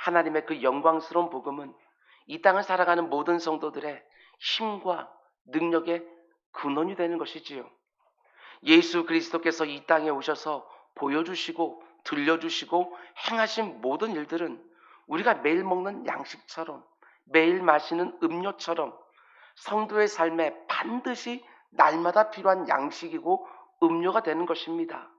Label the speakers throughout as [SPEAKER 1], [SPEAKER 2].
[SPEAKER 1] 하나님의 그 영광스러운 복음은 이 땅을 살아가는 모든 성도들의 힘과 능력의 근원이 되는 것이지요. 예수 그리스도께서 이 땅에 오셔서 보여주시고 들려주시고 행하신 모든 일들은 우리가 매일 먹는 양식처럼, 매일 마시는 음료처럼 성도의 삶에 반드시 날마다 필요한 양식이고 음료가 되는 것입니다.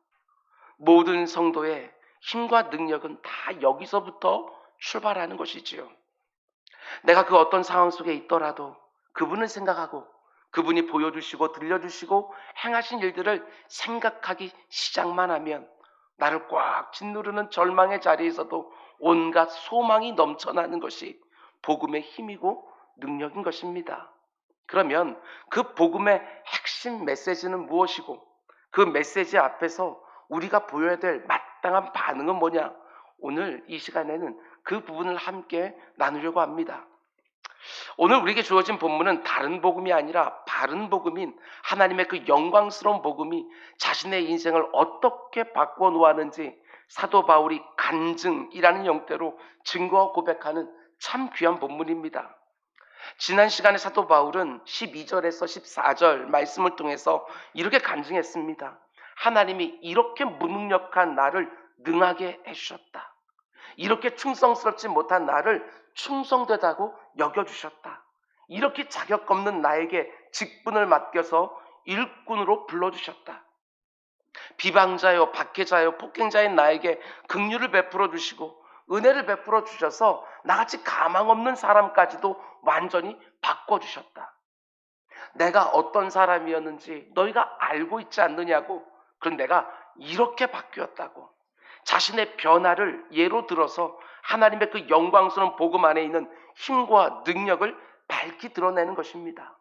[SPEAKER 1] 모든 성도의 힘과 능력은 다 여기서부터 출발하는 것이지요. 내가 그 어떤 상황 속에 있더라도 그분을 생각하고 그분이 보여주시고 들려주시고 행하신 일들을 생각하기 시작만 하면 나를 꽉 짓누르는 절망의 자리에서도 온갖 소망이 넘쳐나는 것이 복음의 힘이고 능력인 것입니다. 그러면 그 복음의 핵심 메시지는 무엇이고 그 메시지 앞에서 우리가 보여야 될 마땅한 반응은 뭐냐? 오늘 이 시간에는 그 부분을 함께 나누려고 합니다. 오늘 우리에게 주어진 본문은 다른 복음이 아니라 바른 복음인 하나님의 그 영광스러운 복음이 자신의 인생을 어떻게 바꿔 놓았는지 사도 바울이 간증이라는 형태로 증거와 고백하는 참 귀한 본문입니다. 지난 시간에 사도 바울은 12절에서 14절 말씀을 통해서 이렇게 간증했습니다. 하나님이 이렇게 무능력한 나를 능하게 해주셨다. 이렇게 충성스럽지 못한 나를 충성되다고 여겨주셨다. 이렇게 자격 없는 나에게 직분을 맡겨서 일꾼으로 불러주셨다. 비방자요, 박해자요, 폭행자인 나에게 긍휼을 베풀어 주시고 은혜를 베풀어 주셔서 나같이 가망 없는 사람까지도 완전히 바꿔주셨다. 내가 어떤 사람이었는지 너희가 알고 있지 않느냐고. 그런 내가 이렇게 바뀌었다고. 자신의 변화를 예로 들어서 하나님의 그 영광스러운 복음 안에 있는 힘과 능력을 밝히 드러내는 것입니다.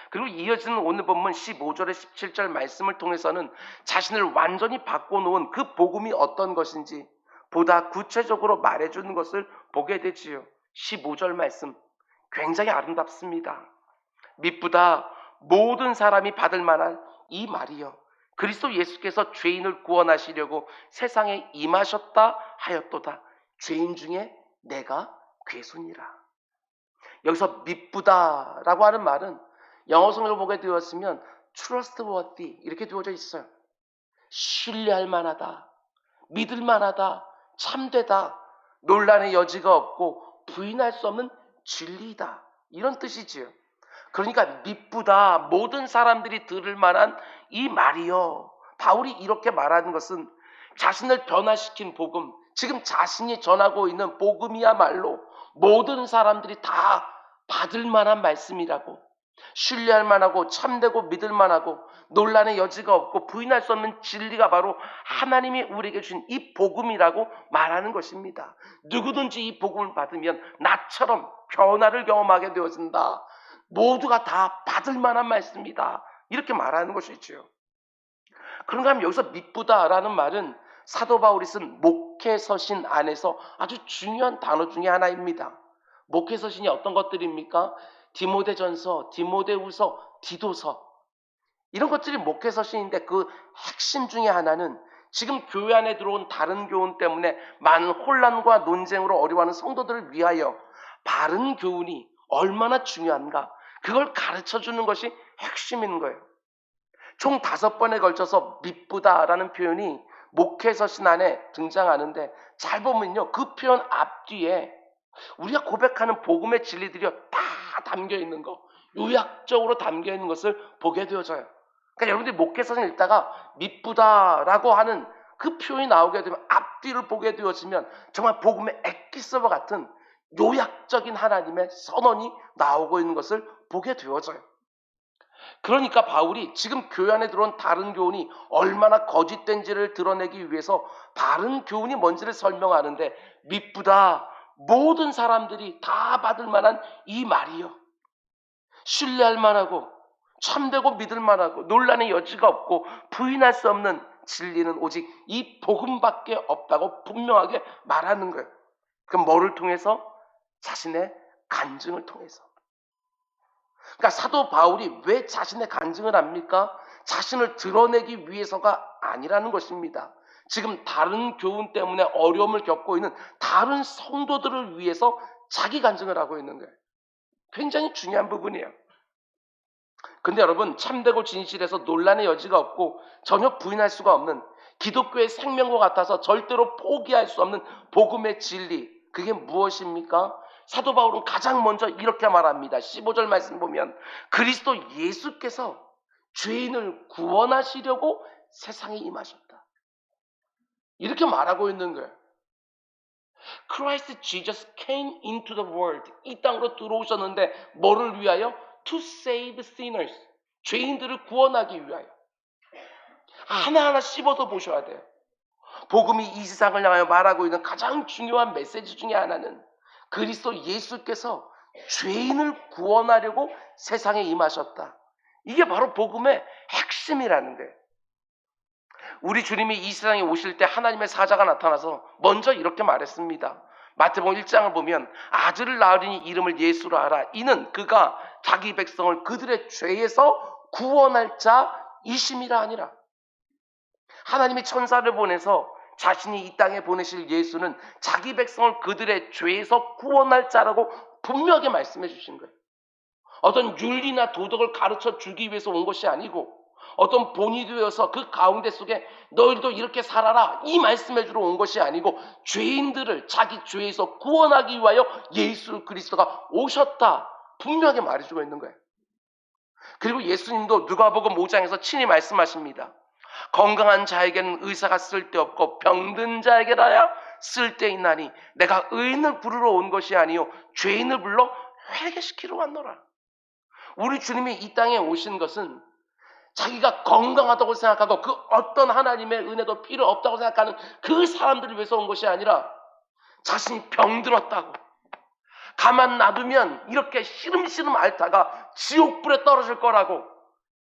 [SPEAKER 1] 그리고 이어지는 오늘 본문 15절에 17절 말씀을 통해서는 자신을 완전히 바꿔놓은 그 복음이 어떤 것인지 보다 구체적으로 말해주는 것을 보게 되지요. 15절 말씀 굉장히 아름답습니다. 미쁘다 모든 사람이 받을 만한 이 말이여 그리스도 예수께서 죄인을 구원하시려고 세상에 임하셨다 하였도다. 죄인 중에 내가 괴순이라. 여기서 미쁘다라고 하는 말은 영어 성경을 보게 되었으면 trustworthy 이렇게 되어져 있어요. 신뢰할 만하다, 믿을 만하다, 참되다, 논란의 여지가 없고 부인할 수 없는 진리이다. 이런 뜻이지요. 그러니까 미쁘다 모든 사람들이 들을 만한 이 말이요. 바울이 이렇게 말하는 것은 자신을 변화시킨 복음, 지금 자신이 전하고 있는 복음이야말로 모든 사람들이 다 받을 만한 말씀이라고, 신뢰할 만하고 참되고 믿을 만하고 논란의 여지가 없고 부인할 수 없는 진리가 바로 하나님이 우리에게 주신 이 복음이라고 말하는 것입니다. 누구든지 이 복음을 받으면 나처럼 변화를 경험하게 되어진다. 모두가 다 받을 만한 말씀이다. 이렇게 말하는 것이지요. 그런가 하면 여기서 미쁘다라는 말은 사도 바울이 쓴 목회서신 안에서 아주 중요한 단어 중에 하나입니다. 목회서신이 어떤 것들입니까? 디모데전서, 디모데후서, 디도서 이런 것들이 목회서신인데 그 핵심 중에 하나는 지금 교회 안에 들어온 다른 교훈 때문에 많은 혼란과 논쟁으로 어려워하는 성도들을 위하여 바른 교훈이 얼마나 중요한가 그걸 가르쳐주는 것이 핵심인 거예요. 총 5번에 걸쳐서 미쁘다라는 표현이 목회서신 안에 등장하는데 잘 보면요 그 표현 앞뒤에 우리가 고백하는 복음의 진리들이 다 담겨 있는 거, 요약적으로 담겨 있는 것을 보게 되어져요. 그러니까 여러분들이 목회서신 읽다가 미쁘다라고 하는 그 표현이 나오게 되면 앞뒤를 보게 되어지면 정말 복음의 엑기스와 같은 요약적인 하나님의 선언이 나오고 있는 것을 보게 되어져요. 그러니까 바울이 지금 교회 안에 들어온 다른 교훈이 얼마나 거짓된지를 드러내기 위해서 바른 교훈이 뭔지를 설명하는데 미쁘다 모든 사람들이 다 받을 만한 이 말이요. 신뢰할 만하고 참되고 믿을 만하고 논란의 여지가 없고 부인할 수 없는 진리는 오직 이 복음밖에 없다고 분명하게 말하는 거예요. 그럼 뭐를 통해서? 자신의 간증을 통해서. 그러니까 사도 바울이 왜 자신의 간증을 합니까? 자신을 드러내기 위해서가 아니라는 것입니다. 지금 다른 교훈 때문에 어려움을 겪고 있는 다른 성도들을 위해서 자기 간증을 하고 있는 거예요. 굉장히 중요한 부분이에요. 근데 여러분, 참되고 진실해서 논란의 여지가 없고 전혀 부인할 수가 없는, 기독교의 생명과 같아서 절대로 포기할 수 없는 복음의 진리, 그게 무엇입니까? 사도 바울은 가장 먼저 이렇게 말합니다. 15절 말씀 보면 그리스도 예수께서 죄인을 구원하시려고 세상에 임하셨다, 이렇게 말하고 있는 거예요. Christ Jesus came into the world. 이 땅으로 들어오셨는데 뭐를 위하여? To save sinners. 죄인들을 구원하기 위하여. 하나하나 씹어서 보셔야 돼요. 복음이 이 세상을 향하여 말하고 있는 가장 중요한 메시지 중에 하나는 그리스도 예수께서 죄인을 구원하려고 세상에 임하셨다. 이게 바로 복음의 핵심이라는 거예요. 우리 주님이 이 세상에 오실 때 하나님의 사자가 나타나서 먼저 이렇게 말했습니다. 마태복음 1장을 보면 아들을 낳으리니 이름을 예수라 하라. 이는 그가 자기 백성을 그들의 죄에서 구원할 자이심이라 하니라. 하나님이 천사를 보내서 자신이 이 땅에 보내실 예수는 자기 백성을 그들의 죄에서 구원할 자라고 분명하게 말씀해 주신 거예요. 어떤 윤리나 도덕을 가르쳐 주기 위해서 온 것이 아니고 어떤 본이 되어서 그 가운데 속에 너희도 이렇게 살아라, 이 말씀해 주러 온 것이 아니고 죄인들을 자기 죄에서 구원하기 위하여 예수 그리스도가 오셨다, 분명하게 말해주고 있는 거예요. 그리고 예수님도 누가복음 5장에서 친히 말씀하십니다. 건강한 자에게는 의사가 쓸데없고 병든 자에게라야 쓸데있나니 내가 의인을 부르러 온 것이 아니요 죄인을 불러 회개시키러 왔노라. 우리 주님이 이 땅에 오신 것은 자기가 건강하다고 생각하고 그 어떤 하나님의 은혜도 필요 없다고 생각하는 그 사람들을 위해서 온 것이 아니라 자신이 병들었다고, 가만 놔두면 이렇게 시름시름 앓다가 지옥불에 떨어질 거라고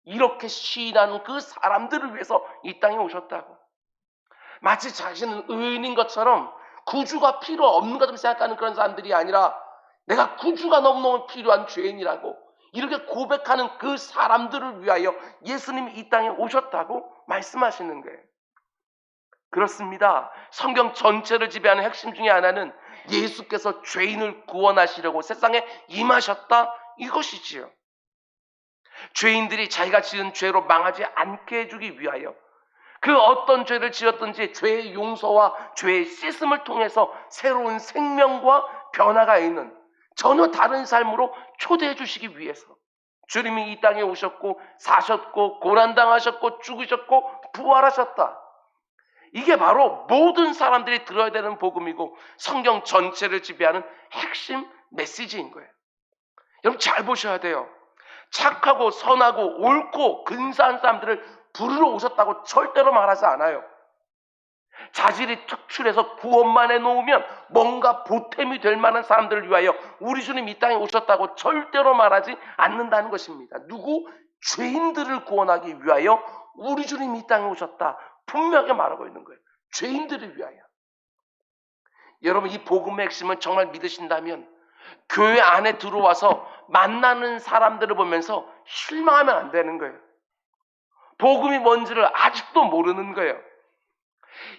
[SPEAKER 1] 이렇게 시인하는 그 사람들을 위해서 이 땅에 오셨다고. 마치 자신은 의인인 것처럼 구주가 필요 없는 것처럼 생각하는 그런 사람들이 아니라 내가 구주가 너무너무 필요한 죄인이라고 이렇게 고백하는 그 사람들을 위하여 예수님이 이 땅에 오셨다고 말씀하시는 거예요. 그렇습니다. 성경 전체를 지배하는 핵심 중에 하나는 예수께서 죄인을 구원하시려고 세상에 임하셨다, 이것이지요. 죄인들이 자기가 지은 죄로 망하지 않게 해주기 위하여 그 어떤 죄를 지었든지 죄의 용서와 죄의 씻음을 통해서 새로운 생명과 변화가 있는 전혀 다른 삶으로 초대해 주시기 위해서 주님이 이 땅에 오셨고 사셨고 고난당하셨고 죽으셨고 부활하셨다. 이게 바로 모든 사람들이 들어야 되는 복음이고 성경 전체를 지배하는 핵심 메시지인 거예요. 여러분 잘 보셔야 돼요. 착하고 선하고 옳고 근사한 사람들을 부르러 오셨다고 절대로 말하지 않아요. 자질이 특출해서 구원만 해놓으면 뭔가 보탬이 될 만한 사람들을 위하여 우리 주님 이 땅에 오셨다고 절대로 말하지 않는다는 것입니다. 누구? 죄인들을 구원하기 위하여 우리 주님 이 땅에 오셨다, 분명하게 말하고 있는 거예요. 죄인들을 위하여. 여러분 이 복음의 핵심은 정말 믿으신다면 교회 안에 들어와서 만나는 사람들을 보면서 실망하면 안 되는 거예요. 복음이 뭔지를 아직도 모르는 거예요.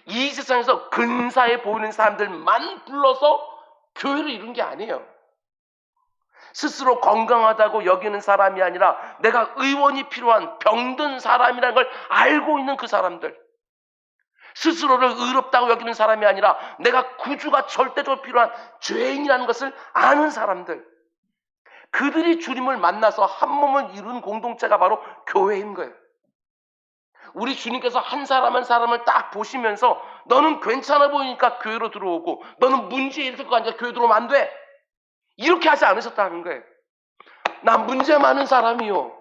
[SPEAKER 1] 이 세상에서 근사해 보이는 사람들만 불러서 교회를 이룬 게 아니에요. 스스로 건강하다고 여기는 사람이 아니라 내가 의원이 필요한 병든 사람이라는 걸 알고 있는 그 사람들, 스스로를 의롭다고 여기는 사람이 아니라 내가 구주가 절대적으로 필요한 죄인이라는 것을 아는 사람들, 그들이 주님을 만나서 한 몸을 이룬 공동체가 바로 교회인 거예요. 우리 주님께서 한 사람 한 사람을 딱 보시면서 너는 괜찮아 보이니까 교회로 들어오고 너는 문제 있을 거 아니라 교회 들어오면 안 돼, 이렇게 하지 않으셨다는 거예요. 나 문제 많은 사람이요,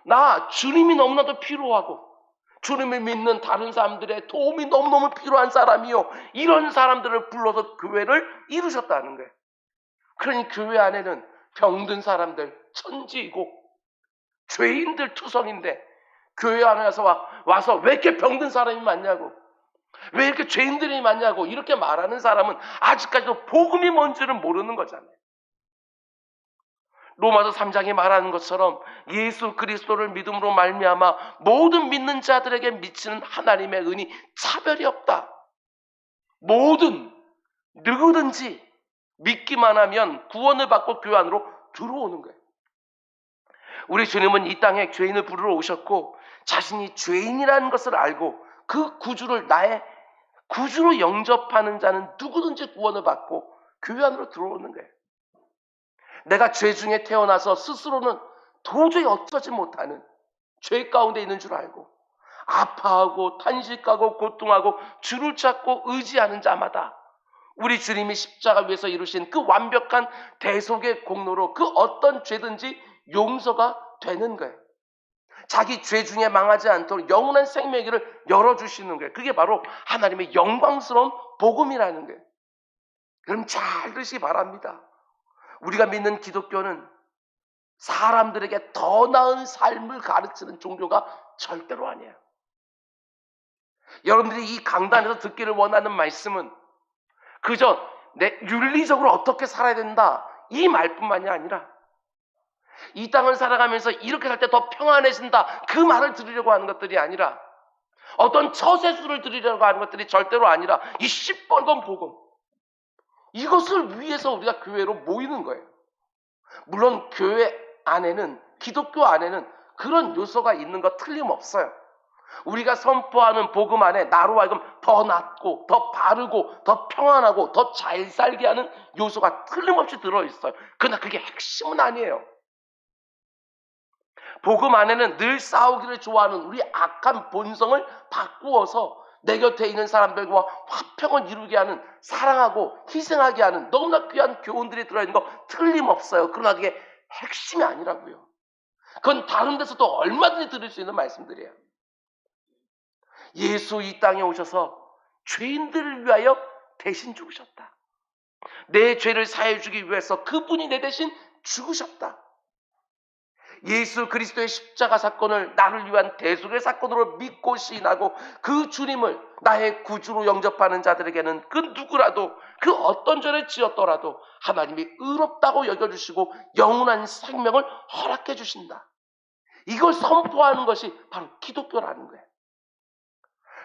[SPEAKER 1] 나 주님이 너무나도 필요하고 주님을 믿는 다른 사람들의 도움이 너무너무 필요한 사람이요, 이런 사람들을 불러서 교회를 이루셨다는 거예요. 그러니 교회 안에는 병든 사람들 천지이고 죄인들 투성인데 교회 안에 와서 왜 이렇게 병든 사람이 많냐고, 왜 이렇게 죄인들이 많냐고 이렇게 말하는 사람은 아직까지도 복음이 뭔지를 모르는 거잖아요. 로마서 3장에 말하는 것처럼 예수 그리스도를 믿음으로 말미암아 모든 믿는 자들에게 미치는 하나님의 은이 차별이 없다. 모든 누구든지 믿기만 하면 구원을 받고 교회 안으로 들어오는 거예요. 우리 주님은 이 땅에 죄인을 부르러 오셨고 자신이 죄인이라는 것을 알고 그 구주를 나의 구주로 영접하는 자는 누구든지 구원을 받고 교회 안으로 들어오는 거예요. 내가 죄 중에 태어나서 스스로는 도저히 어쩌지 못하는 죄 가운데 있는 줄 알고 아파하고 탄식하고 고통하고 주를 찾고 의지하는 자마다 우리 주님이 십자가 위에서 이루신 그 완벽한 대속의 공로로 그 어떤 죄든지 용서가 되는 거예요. 자기 죄 중에 망하지 않도록 영원한 생명의 길을 열어주시는 거예요. 그게 바로 하나님의 영광스러운 복음이라는 거예요. 그럼 잘 들으시기 바랍니다. 우리가 믿는 기독교는 사람들에게 더 나은 삶을 가르치는 종교가 절대로 아니에요. 여러분들이 이 강단에서 듣기를 원하는 말씀은 그저 내 윤리적으로 어떻게 살아야 된다 이 말뿐만이 아니라 이 땅을 살아가면서 이렇게 살 때 더 평안해진다 그 말을 들으려고 하는 것들이 아니라 어떤 처세술을 들으려고 하는 것들이 절대로 아니라 이 시뻘건 복음, 이것을 위해서 우리가 교회로 모이는 거예요. 물론 교회 안에는, 기독교 안에는 그런 요소가 있는 거 틀림없어요. 우리가 선포하는 복음 안에 나로 하여금 더 낫고 더 바르고 더 평안하고 더 잘 살게 하는 요소가 틀림없이 들어있어요. 그러나 그게 핵심은 아니에요. 복음 안에는 늘 싸우기를 좋아하는 우리 악한 본성을 바꾸어서 내 곁에 있는 사람들과 화평을 이루게 하는, 사랑하고 희생하게 하는 너무나 귀한 교훈들이 들어있는 거 틀림없어요. 그러나 그게 핵심이 아니라고요. 그건 다른 데서도 얼마든지 들을 수 있는 말씀들이에요. 예수 이 땅에 오셔서 죄인들을 위하여 대신 죽으셨다. 내 죄를 사해 주기 위해서 그분이 내 대신 죽으셨다. 예수 그리스도의 십자가 사건을 나를 위한 대속의 사건으로 믿고 시인하고 그 주님을 나의 구주로 영접하는 자들에게는 그 누구라도 그 어떤 죄를 지었더라도 하나님이 의롭다고 여겨주시고 영원한 생명을 허락해 주신다. 이걸 선포하는 것이 바로 기독교라는 거예요.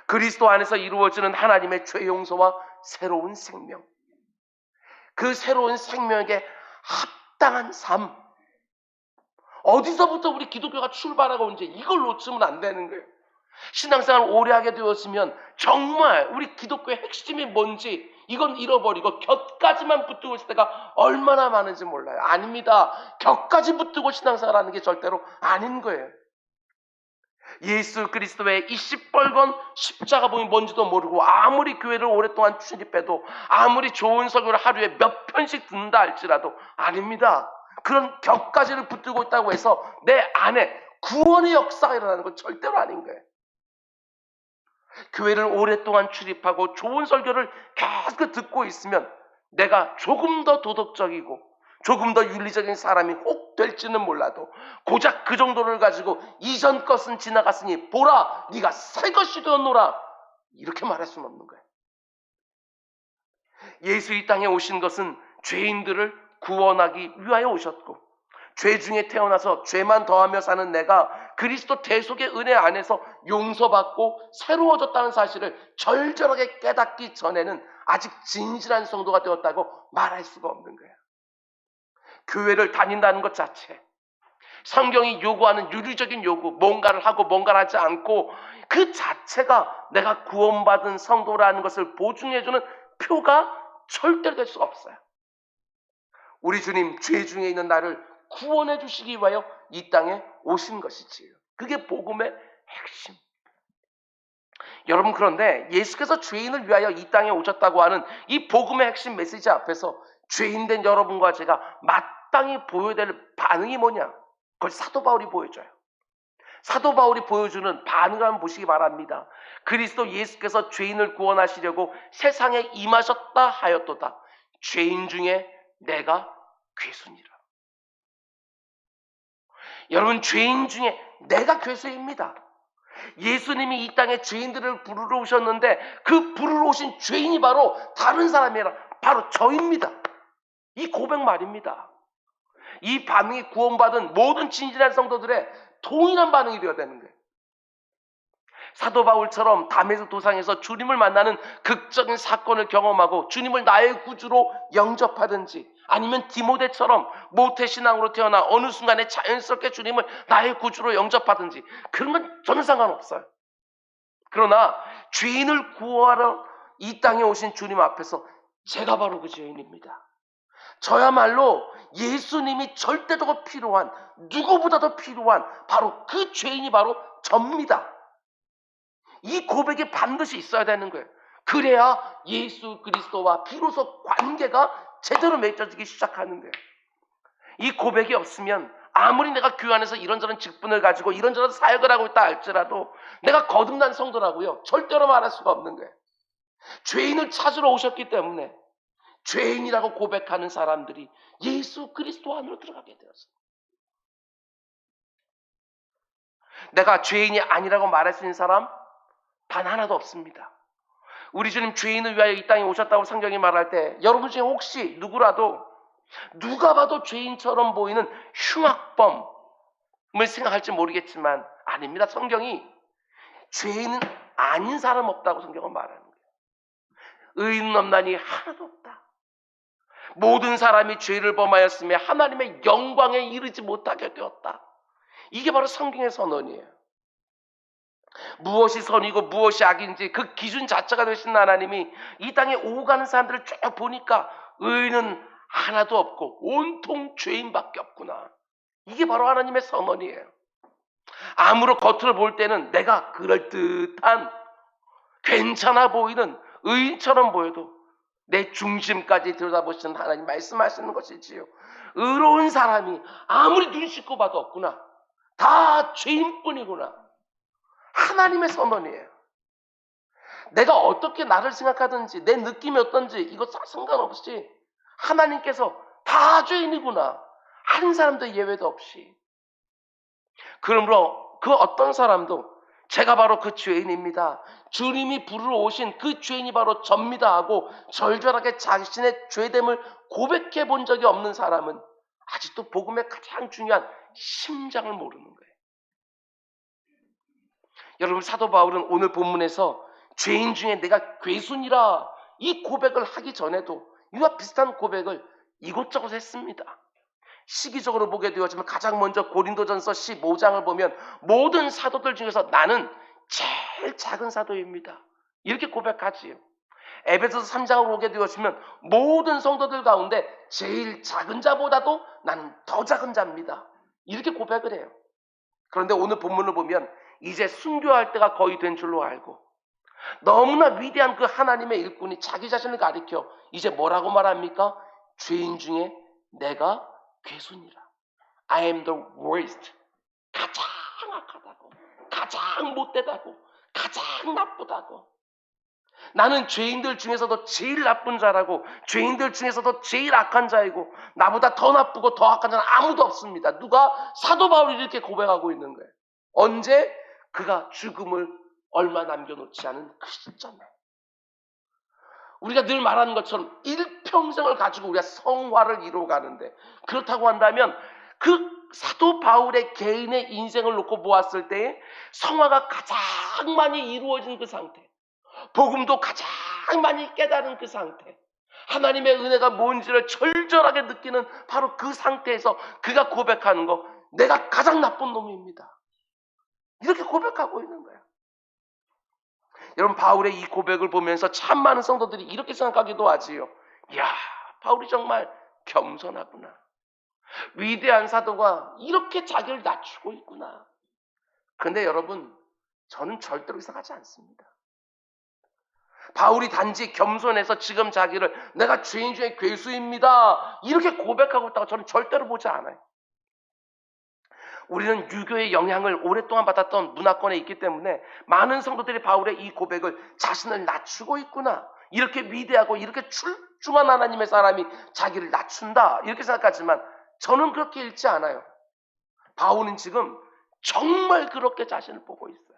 [SPEAKER 1] 그리스도 안에서 이루어지는 하나님의 죄 용서와 새로운 생명, 그 새로운 생명에게 합당한 삶, 어디서부터 우리 기독교가 출발하고 온지 이걸 놓치면 안 되는 거예요. 신앙생활 오래 하게 되었으면 정말 우리 기독교의 핵심이 뭔지 이건 잃어버리고 곁까지만 붙들고 있을 때가 얼마나 많은지 몰라요. 아닙니다. 곁까지 붙들고 신앙생활하는 게 절대로 아닌 거예요. 예수 그리스도의 이 시뻘건 십자가 복음이 뭔지도 모르고 아무리 교회를 오랫동안 출입해도 아무리 좋은 설교를 하루에 몇 편씩 듣는다 할지라도 아닙니다. 그런 격가지를 붙들고 있다고 해서 내 안에 구원의 역사가 일어나는 건 절대로 아닌 거예요. 교회를 오랫동안 출입하고 좋은 설교를 계속 듣고 있으면 내가 조금 더 도덕적이고 조금 더 윤리적인 사람이 혹 될지는 몰라도 고작 그 정도를 가지고 이전 것은 지나갔으니 보라 네가 새 것이 되었노라 이렇게 말할 수는 없는 거예요. 예수 이 땅에 오신 것은 죄인들을 구원하기 위하여 오셨고 죄 중에 태어나서 죄만 더하며 사는 내가 그리스도 대속의 은혜 안에서 용서받고 새로워졌다는 사실을 절절하게 깨닫기 전에는 아직 진실한 성도가 되었다고 말할 수가 없는 거예요. 교회를 다닌다는 것 자체, 성경이 요구하는 윤리적인 요구, 뭔가를 하고 뭔가를 하지 않고 그 자체가 내가 구원받은 성도라는 것을 보증해주는 표가 절대로 될 수가 없어요. 우리 주님 죄 중에 있는 나를 구원해 주시기 위하여 이 땅에 오신 것이지요. 그게 복음의 핵심. 여러분, 그런데 예수께서 죄인을 위하여 이 땅에 오셨다고 하는 이 복음의 핵심 메시지 앞에서 죄인된 여러분과 제가 마땅히 보여야 될 반응이 뭐냐? 그걸 사도 바울이 보여줘요. 사도 바울이 보여주는 반응을 한번 보시기 바랍니다. 그리스도 예수께서 죄인을 구원하시려고 세상에 임하셨다 하였도다. 죄인 중에 내가 괴수니라. 여러분, 죄인 중에 내가 괴수입니다. 예수님이 이 땅에 죄인들을 부르러 오셨는데 그 부르러 오신 죄인이 바로 다른 사람이 아니라 바로 저입니다. 이 고백 말입니다. 이 반응이 구원받은 모든 진실한 성도들의 동일한 반응이 되어야 되는 거예요. 사도 바울처럼 다메섹 도상에서 주님을 만나는 극적인 사건을 경험하고 주님을 나의 구주로 영접하든지, 아니면 디모데처럼 모태신앙으로 태어나 어느 순간에 자연스럽게 주님을 나의 구주로 영접하든지, 그런 건 저는 상관없어요. 그러나 죄인을 구하러 이 땅에 오신 주님 앞에서 제가 바로 그 죄인입니다. 저야말로 예수님이 절대적으로 필요한, 누구보다도 필요한 바로 그 죄인이 바로 접니다. 이 고백이 반드시 있어야 되는 거예요. 그래야 예수 그리스도와 비로소 관계가 제대로 맺어지기 시작하는 거예요. 이 고백이 없으면 아무리 내가 교회 안에서 이런저런 직분을 가지고 이런저런 사역을 하고 있다 할지라도 내가 거듭난 성도라고요 절대로 말할 수가 없는 거예요. 죄인을 찾으러 오셨기 때문에 죄인이라고 고백하는 사람들이 예수 그리스도 안으로 들어가게 되었습니다. 내가 죄인이 아니라고 말할 수 있는 사람 단 하나도 없습니다. 우리 주님 죄인을 위하여 이 땅에 오셨다고 성경이 말할 때 여러분 중에 혹시 누구라도 누가 봐도 죄인처럼 보이는 흉악범을 생각할지 모르겠지만 아닙니다. 성경이 죄인은 아닌 사람 없다고 성경은 말하는 거예요. 의인은 없나니 하나도 없다. 모든 사람이 죄를 범하였으며 하나님의 영광에 이르지 못하게 되었다. 이게 바로 성경의 선언이에요. 무엇이 선이고 무엇이 악인지 그 기준 자체가 되신 하나님이 이 땅에 오가는 사람들을 쭉 보니까 의인은 하나도 없고 온통 죄인밖에 없구나. 이게 바로 하나님의 선언이에요. 아무로 겉으로 볼 때는 내가 그럴듯한 괜찮아 보이는 의인처럼 보여도 내 중심까지 들여다보시는 하나님 말씀하시는 것이지요. 의로운 사람이 아무리 눈 씻고 봐도 없구나. 다 죄인뿐이구나. 하나님의 선언이에요. 내가 어떻게 나를 생각하든지 내 느낌이 어떤지 이거 상관없이 하나님께서 다 죄인이구나. 한 사람도 예외도 없이. 그러므로 그 어떤 사람도 제가 바로 그 죄인입니다. 주님이 부르러 오신 그 죄인이 바로 접니다 하고 절절하게 자신의 죄됨을 고백해 본 적이 없는 사람은 아직도 복음의 가장 중요한 심장을 모르는 거예요. 여러분, 사도 바울은 오늘 본문에서 죄인 중에 내가 괴순이라 이 고백을 하기 전에도 이와 비슷한 고백을 이곳저곳 했습니다. 시기적으로 보게 되어지면 가장 먼저 고린도전서 15장을 보면 모든 사도들 중에서 나는 제일 작은 사도입니다. 이렇게 고백하지요. 에베소서 3장을 보게 되어지면 모든 성도들 가운데 제일 작은 자보다도 나는 더 작은 자입니다. 이렇게 고백을 해요. 그런데 오늘 본문을 보면 이제 순교할 때가 거의 된 줄로 알고 너무나 위대한 그 하나님의 일꾼이 자기 자신을 가리켜 이제 뭐라고 말합니까? 죄인 중에 내가 괴순이라. I am the worst. 가장 악하다고, 가장 못되다고, 가장 나쁘다고. 나는 죄인들 중에서도 제일 나쁜 자라고, 죄인들 중에서도 제일 악한 자이고, 나보다 더 나쁘고 더 악한 자는 아무도 없습니다. 누가? 사도 바울이 이렇게 고백하고 있는 거예요. 언제? 그가 죽음을 얼마 남겨놓지 않은 그 시점에. 우리가 늘 말하는 것처럼 일평생을 가지고 우리가 성화를 이루어가는데, 그렇다고 한다면 그 사도 바울의 개인의 인생을 놓고 보았을 때 성화가 가장 많이 이루어진 그 상태, 복음도 가장 많이 깨달은 그 상태, 하나님의 은혜가 뭔지를 절절하게 느끼는 바로 그 상태에서 그가 고백하는 거, 내가 가장 나쁜 놈입니다. 이렇게 고백하고 있는 거예요. 여러분, 바울의 이 고백을 보면서 참 많은 성도들이 이렇게 생각하기도 하지요. 이야, 바울이 정말 겸손하구나. 위대한 사도가 이렇게 자기를 낮추고 있구나. 그런데 여러분, 저는 절대로 생각하지 않습니다. 바울이 단지 겸손해서 지금 자기를 내가 죄인 중에 괴수입니다 이렇게 고백하고 있다고 저는 절대로 보지 않아요. 우리는 유교의 영향을 오랫동안 받았던 문화권에 있기 때문에 많은 성도들이 바울의 이 고백을 자신을 낮추고 있구나, 이렇게 위대하고 이렇게 출중한 하나님의 사람이 자기를 낮춘다 이렇게 생각하지만 저는 그렇게 읽지 않아요. 바울은 지금 정말 그렇게 자신을 보고 있어요.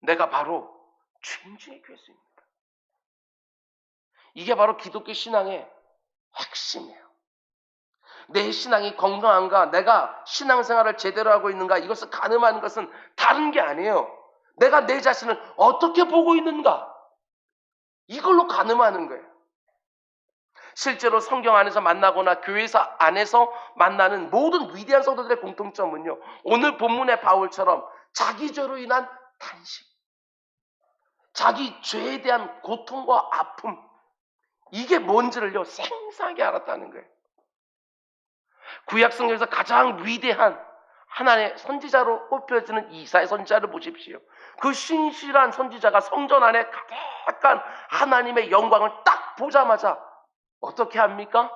[SPEAKER 1] 내가 바로 죄인 중에 괴수입니다. 이게 바로 기독교 신앙의 핵심이에요. 내 신앙이 건강한가, 내가 신앙생활을 제대로 하고 있는가, 이것을 가늠하는 것은 다른 게 아니에요. 내가 내 자신을 어떻게 보고 있는가, 이걸로 가늠하는 거예요. 실제로 성경 안에서 만나거나 교회에서 안에서 만나는 모든 위대한 성도들의 공통점은요, 오늘 본문의 바울처럼 자기 죄로 인한 탄식, 자기 죄에 대한 고통과 아픔, 이게 뭔지를요 생생하게 알았다는 거예요. 구약 성경에서 가장 위대한 하나님의 선지자로 꼽혀지는 이사야 선지자를 보십시오. 그 신실한 선지자가 성전 안에 가득한 하나님의 영광을 딱 보자마자 어떻게 합니까?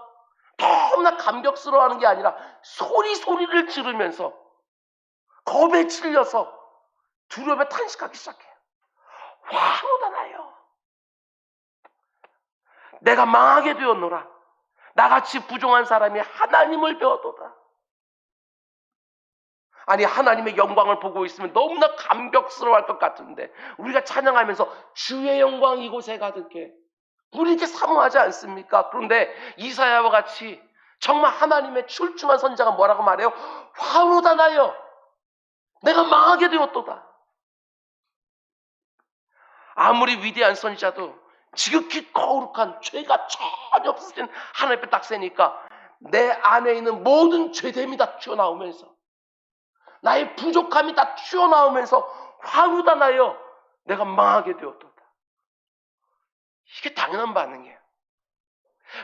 [SPEAKER 1] 너무나 감격스러워하는 게 아니라 소리를 지르면서 겁에 질려서 두려움에 탄식하기 시작해요. 화로다 나요. 내가 망하게 되었노라. 나같이 부정한 사람이 하나님을 배웠도다. 아니, 하나님의 영광을 보고 있으면 너무나 감격스러워할 것 같은데 우리가 찬양하면서 주의 영광 이곳에 가득해, 우리 이렇게 사모하지 않습니까? 그런데 이사야와 같이 정말 하나님의 출중한 선지자가 뭐라고 말해요? 화로다 나여, 내가 망하게 되었도다. 아무리 위대한 선지자도 지극히 거룩한 죄가 전혀 없으신 하나님 앞에 딱 세니까 내 안에 있는 모든 죄됨이 다 튀어나오면서, 나의 부족함이 다 튀어나오면서 화루다 나여 내가 망하게 되었도다. 이게 당연한 반응이에요.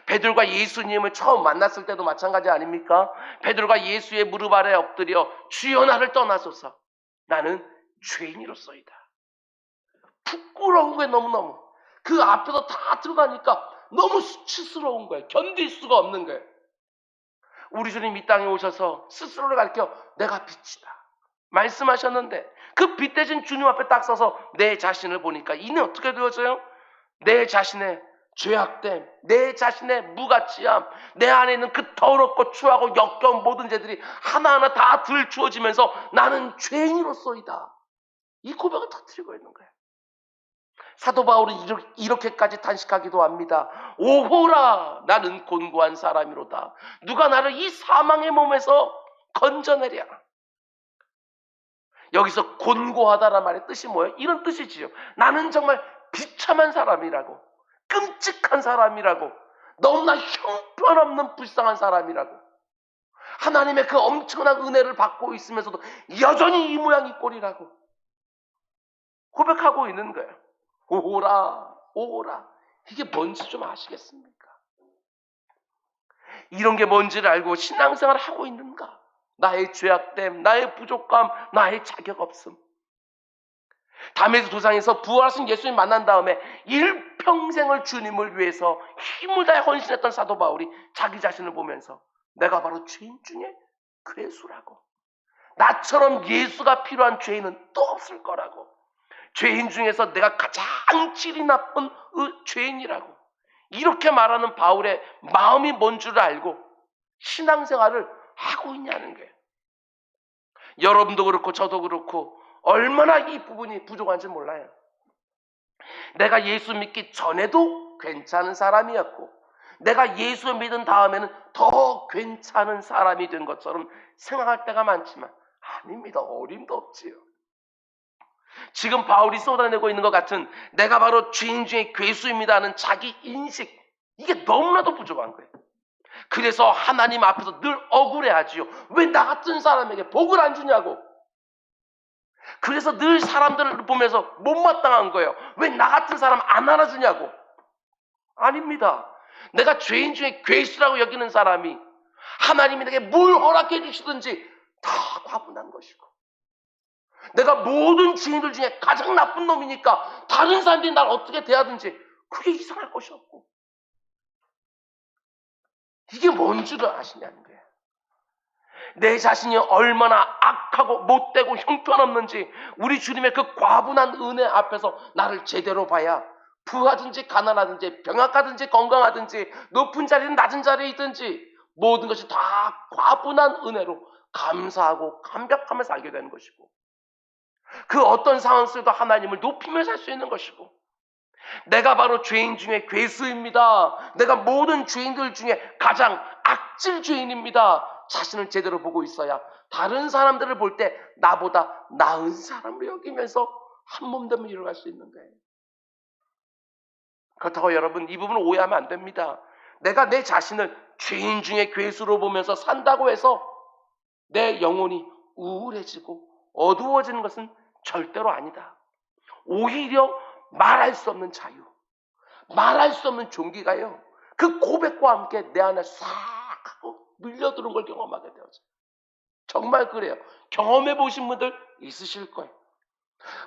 [SPEAKER 1] 베드로가 예수님을 처음 만났을 때도 마찬가지 아닙니까? 베드로가 예수의 무릎 아래 엎드려 주여 나를 떠나소서, 나는 죄인이로소이다. 부끄러운 거예요. 너무너무 그 앞에서 다 드러나니까 너무 수치스러운 거예요. 견딜 수가 없는 거예요. 우리 주님 이 땅에 오셔서 스스로를 가리켜 내가 빛이다 말씀하셨는데, 그 빛 대신 주님 앞에 딱 서서 내 자신을 보니까 이는 어떻게 되어져요? 내 자신의 죄악됨, 내 자신의 무가치함, 내 안에 있는 그 더럽고 추하고 역겨운 모든 죄들이 하나하나 다 들추어지면서 나는 죄인으로서이다, 이 고백을 터뜨리고 있는 거예요. 사도 바울은 이렇게까지 탄식하기도 합니다. 오호라, 나는 곤고한 사람이로다. 누가 나를 이 사망의 몸에서 건져내랴. 여기서 곤고하다란 말의 뜻이 뭐예요? 이런 뜻이지요. 나는 정말 비참한 사람이라고, 끔찍한 사람이라고, 너무나 형편없는 불쌍한 사람이라고, 하나님의 그 엄청난 은혜를 받고 있으면서도 여전히 이 모양 이 꼴이라고 고백하고 있는 거예요. 오라, 오라. 이게 뭔지 좀 아시겠습니까? 이런 게 뭔지를 알고 신앙생활을 하고 있는가? 나의 죄악됨, 나의 부족함, 나의 자격 없음. 담에서 도상에서 부활하신 예수님 만난 다음에 일평생을 주님을 위해서 힘을 다해 헌신했던 사도 바울이 자기 자신을 보면서 내가 바로 죄인 중에 괴수라고, 나처럼 예수가 필요한 죄인은 또 없을 거라고, 죄인 중에서 내가 가장 질이 나쁜 죄인이라고, 이렇게 말하는 바울의 마음이 뭔 줄 알고 신앙생활을 하고 있냐는 거예요. 여러분도 그렇고 저도 그렇고 얼마나 이 부분이 부족한지 몰라요. 내가 예수 믿기 전에도 괜찮은 사람이었고 내가 예수 믿은 다음에는 더 괜찮은 사람이 된 것처럼 생각할 때가 많지만 아닙니다. 어림도 없지요. 지금 바울이 쏟아내고 있는 것 같은 내가 바로 죄인 중에 괴수입니다 하는 자기 인식, 이게 너무나도 부족한 거예요. 그래서 하나님 앞에서 늘 억울해하지요. 왜 나 같은 사람에게 복을 안 주냐고. 그래서 늘 사람들을 보면서 못마땅한 거예요. 왜 나 같은 사람 안 알아주냐고. 아닙니다. 내가 죄인 중에 괴수라고 여기는 사람이 하나님이 내게 뭘 허락해 주시든지 다 과분한 것이고, 내가 모든 죄인들 중에 가장 나쁜 놈이니까 다른 사람들이 날 어떻게 대하든지 그게 이상할 것이 없고, 이게 뭔 줄을 아시냐는 거예요. 내 자신이 얼마나 악하고 못되고 형편없는지 우리 주님의 그 과분한 은혜 앞에서 나를 제대로 봐야 부하든지 가난하든지 병약하든지 건강하든지 높은 자리든 낮은 자리에 있든지 모든 것이 다 과분한 은혜로 감사하고 감격하며 살게 되는 것이고, 그 어떤 상황 속에도 하나님을 높이며 살 수 있는 것이고, 내가 바로 죄인 중에 괴수입니다, 내가 모든 죄인들 중에 가장 악질 죄인입니다. 자신을 제대로 보고 있어야 다른 사람들을 볼 때 나보다 나은 사람으로 여기면서 한 몸됨을 이뤄갈 수 있는 거예요. 그렇다고 여러분 이 부분을 오해하면 안 됩니다. 내가 내 자신을 죄인 중에 괴수로 보면서 산다고 해서 내 영혼이 우울해지고 어두워지는 것은 절대로 아니다. 오히려 말할 수 없는 자유, 말할 수 없는 종기가요, 그 고백과 함께 내 안에 싹 하고 밀려드는 걸 경험하게 되어져요. 정말 그래요. 경험해 보신 분들 있으실 거예요.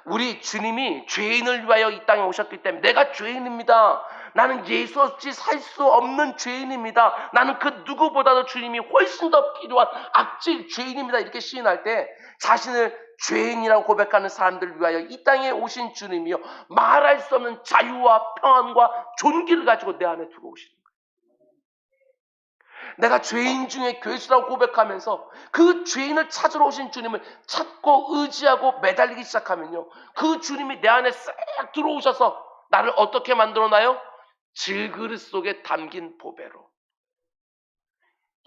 [SPEAKER 1] 우리 주님이 죄인을 위하여 이 땅에 오셨기 때문에 내가 죄인입니다. 나는 예수 없이 살 수 없는 죄인입니다. 나는 그 누구보다도 주님이 훨씬 더 필요한 악질 죄인입니다. 이렇게 시인할 때 자신을 죄인이라고 고백하는 사람들을 위하여 이 땅에 오신 주님이요, 말할 수 없는 자유와 평안과 존귀를 가지고 내 안에 들어오시는 거예요. 내가 죄인 중에 괴수라고 고백하면서 그 죄인을 찾으러 오신 주님을 찾고 의지하고 매달리기 시작하면요, 그 주님이 내 안에 싹 들어오셔서 나를 어떻게 만들어놔요? 질그릇 속에 담긴 보배로.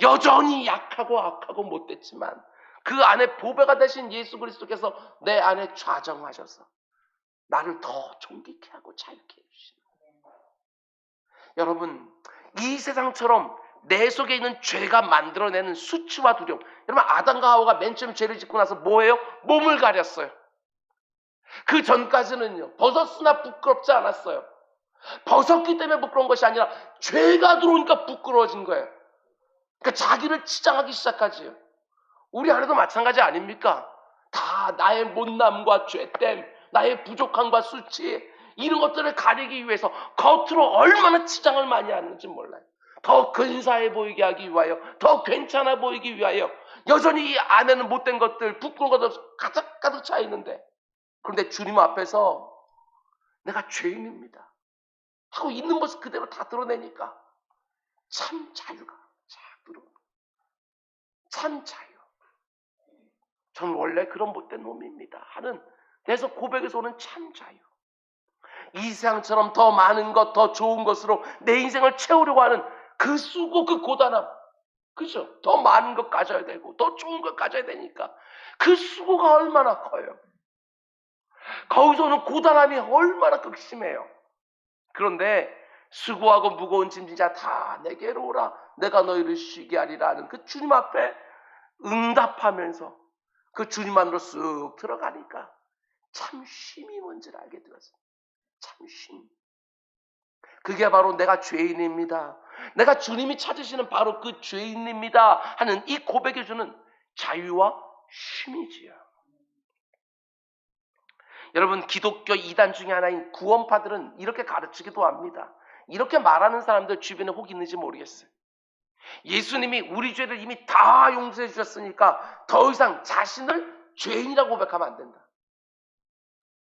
[SPEAKER 1] 여전히 약하고 악하고 못됐지만 그 안에 보배가 되신 예수 그리스도께서 내 안에 좌정하셔서 나를 더 존귀케 하고 자유케 해주시는 거예요. 여러분, 이 세상처럼 내 속에 있는 죄가 만들어내는 수치와 두려움. 여러분, 아담과 하와가 맨 처음 죄를 짓고 나서 뭐예요? 몸을 가렸어요. 그 전까지는요, 벗었으나 부끄럽지 않았어요. 벗었기 때문에 부끄러운 것이 아니라 죄가 들어오니까 부끄러워진 거예요. 그러니까 자기를 치장하기 시작하지요. 우리 안에도 마찬가지 아닙니까? 다 나의 못남과 죄됨, 나의 부족함과 수치, 이런 것들을 가리기 위해서 겉으로 얼마나 치장을 많이 하는지 몰라요. 더 근사해 보이게 하기 위하여, 더 괜찮아 보이기 위하여 여전히 이 안에는 못된 것들, 부끄러운 것들 가득가득 차 있는데, 그런데 주님 앞에서 내가 죄인입니다 하고 있는 모습 그대로 다 드러내니까 참 자유가 쫙 들어오는 거예요. 참 자유. 저는 원래 그런 못된 놈입니다 하는 내서 고백에서 오는 참 자유. 이 세상처럼 더 많은 것, 더 좋은 것으로 내 인생을 채우려고 하는 그 수고, 그 고단함. 그죠? 더 많은 것 가져야 되고 더 좋은 것 가져야 되니까 그 수고가 얼마나 커요. 거기서 오는 고단함이 얼마나 극심해요. 그런데 수고하고 무거운 짐진 자 다 내게로 오라, 내가 너희를 쉬게 하리라 하는 그 주님 앞에 응답하면서 그 주님 안으로 쓱 들어가니까 참 쉼이 뭔지를 알게 되었어요. 참 쉼. 그게 바로 내가 죄인입니다, 내가 주님이 찾으시는 바로 그 죄인입니다 하는 이 고백해 주는 자유와 쉼이지요. 여러분, 기독교 이단 중에 하나인 구원파들은 이렇게 가르치기도 합니다. 이렇게 말하는 사람들 주변에 혹 있는지 모르겠어요. 예수님이 우리 죄를 이미 다 용서해 주셨으니까 더 이상 자신을 죄인이라고 고백하면 안 된다.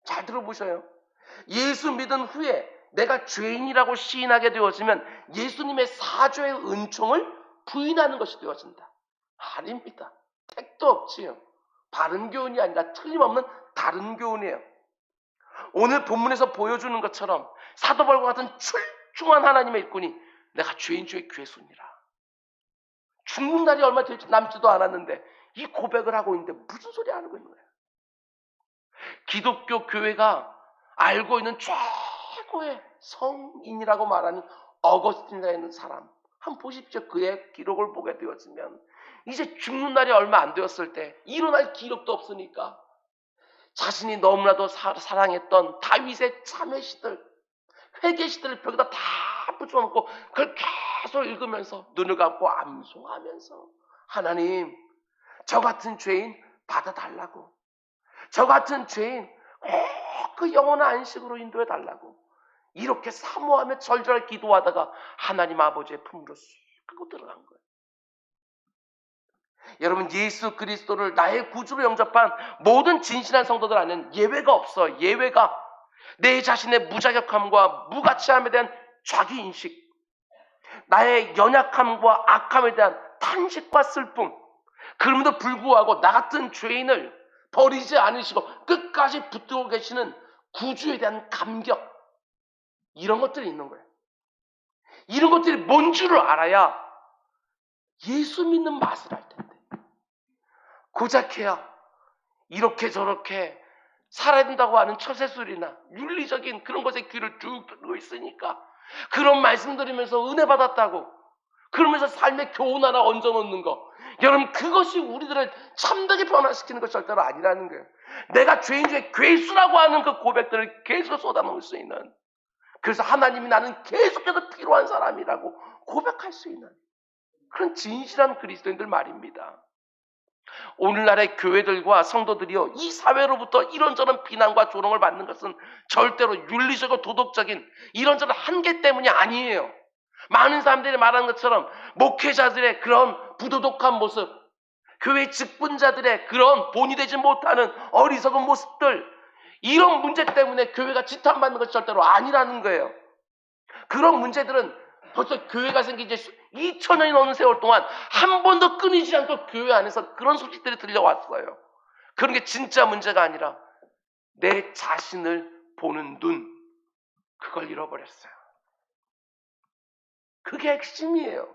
[SPEAKER 1] 잘 들어보셔요. 예수 믿은 후에 내가 죄인이라고 시인하게 되어지면 예수님의 사죄의 은총을 부인하는 것이 되어진다. 아닙니다. 택도 없지요. 바른 교훈이 아니라 틀림없는 다른 교훈이에요. 오늘 본문에서 보여주는 것처럼 사도 바울과 같은 출중한 하나님의 일꾼이 내가 죄인 중에 괴수니라, 죽는 날이 얼마 남지도 않았는데 이 고백을 하고 있는데 무슨 소리 하고 있는 거예요? 기독교 교회가 알고 있는 최고의 성인이라고 말하는 어거스틴이라는 사람, 한번 보십시오. 그의 기록을 보게 되었으면 이제 죽는 날이 얼마 안 되었을 때, 일어날 기력도 없으니까 자신이 너무나도 사랑했던 다윗의 참회시들, 회개시들을 벽에다 다 붙여놓고 그걸 계속 읽으면서 눈을 감고 암송하면서 하나님, 저 같은 죄인 받아달라고, 저 같은 죄인 꼭 그 영원한 안식으로 인도해 달라고 이렇게 사모하며 절절하게 기도하다가 하나님 아버지의 품으로 쑥 하고 들어간 거예요. 여러분, 예수 그리스도를 나의 구주로 영접한 모든 진실한 성도들 안에는 예외가 없어요. 예외가. 내 자신의 무자격함과 무가치함에 대한 자기인식, 나의 연약함과 악함에 대한 탄식과 슬픔, 그럼에도 불구하고 나 같은 죄인을 버리지 않으시고 끝까지 붙들고 계시는 구주에 대한 감격, 이런 것들이 있는 거예요. 이런 것들이 뭔 줄을 알아야 예수 믿는 맛을 알 텐데. 고작해야 이렇게 저렇게 살아야 된다고 하는 처세술이나 윤리적인 그런 것에 귀를 쭉 뚫고 있으니까 그런 말씀 들으면서 은혜 받았다고 그러면서 삶의 교훈 하나 얹어놓는 거, 여러분 그것이 우리들을 참되게 변화시키는 것이 절대로 아니라는 거예요. 내가 죄인 중에 괴수라고 하는 그 고백들을 계속 쏟아놓을 수 있는, 그래서 하나님이 나는 계속해서 필요한 사람이라고 고백할 수 있는 그런 진실한 그리스도인들 말입니다. 오늘날의 교회들과 성도들이요, 이 사회로부터 이런저런 비난과 조롱을 받는 것은 절대로 윤리적이고 도덕적인 이런저런 한계 때문이 아니에요. 많은 사람들이 말하는 것처럼 목회자들의 그런 부도덕한 모습, 교회 직분자들의 그런 본이 되지 못하는 어리석은 모습들, 이런 문제 때문에 교회가 지탄받는 것이 절대로 아니라는 거예요. 그런 문제들은 벌써 교회가 생긴 지 2000년이 넘는 세월 동안 한 번도 끊이지 않고 교회 안에서 그런 소식들이 들려왔어요. 그런 게 진짜 문제가 아니라 내 자신을 보는 눈, 그걸 잃어버렸어요. 그게 핵심이에요.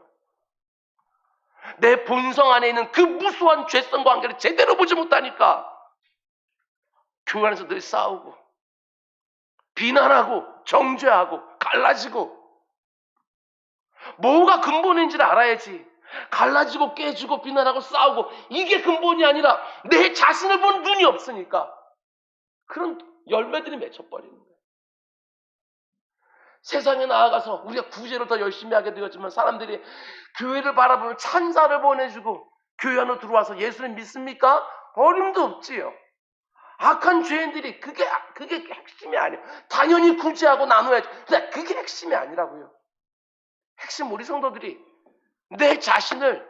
[SPEAKER 1] 내 본성 안에 있는 그 무수한 죄성과 관계를 제대로 보지 못하니까 교회 안에서 늘 싸우고 비난하고 정죄하고 갈라지고, 뭐가 근본인지를 알아야지. 갈라지고 깨지고 비난하고 싸우고 이게 근본이 아니라 내 자신을 보는 눈이 없으니까 그런 열매들이 맺혀버리는 거예요. 세상에 나아가서 우리가 구제를 더 열심히 하게 되었지만 사람들이 교회를 바라보면 찬사를 보내주고 교회 안으로 들어와서 예수를 믿습니까? 어림도 없지요. 악한 죄인들이 그게 핵심이 아니에요. 당연히 구제하고 나눠야지. 근데 그게 핵심이 아니라고요. 핵심 우리 성도들이 내 자신을